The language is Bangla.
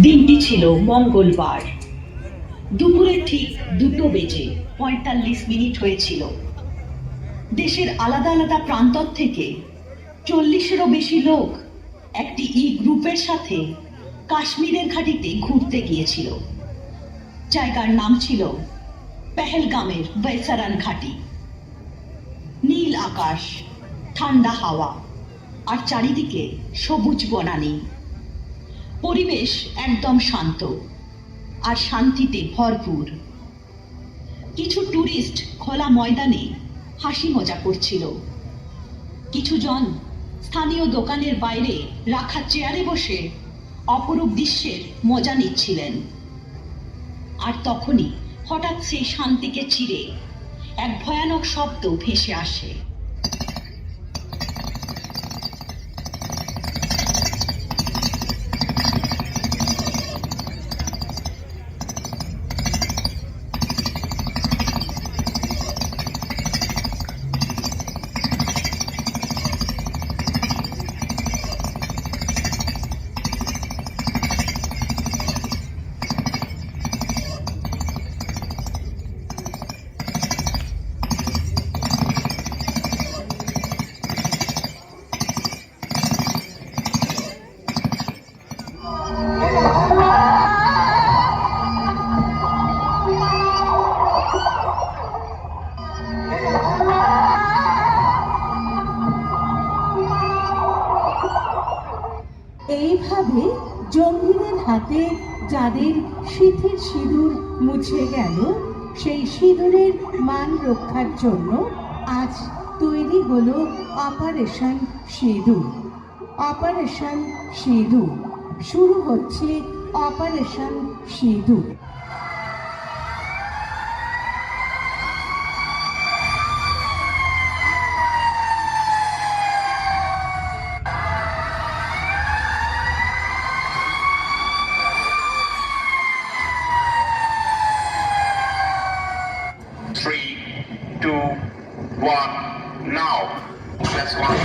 দিনটি ছিল মঙ্গলবার। দুপুরে ঠিক 2:45 হয়েছিল। দেশের আলাদা আলাদা প্রান্তর থেকে 40-এরও বেশি লোক একটি গ্রুপের সাথে কাশ্মীরের ঘাটিতে ঘুরতে গিয়েছিল। জায়গার নাম ছিল পেহেলগামের বৈসারান ঘাটি। নীল আকাশ, ঠান্ডা হাওয়া আর চারিদিকে সবুজ বনানী। পরিবেশ একদম শান্ত আর শান্তিতে ভরপুর। কিছু টুরিস্ট খোলা ময়দানে হাসি মজা করছিল। কিছু জন স্থানীয় দোকানের বাইরে রাখা চেয়ারে বসে অপরূপ দৃশ্যের মজা নিচ্ছিলেন। আর তখনই হঠাৎ সেই শান্তিকে চিরে এক ভয়ানক শব্দ ভেসে আসে। এইভাবে জঙ্গিদের হাতে যাদের সিঁথির সিঁদুর মুছে গেল, সেই সিঁদুরের মান রক্ষার জন্য আজ তৈরি হলো অপারেশন সিঁদুর। অপারেশন সিঁদুর শুরু হচ্ছে। অপারেশন সিঁদুর। Three, two, one, now. Let's go.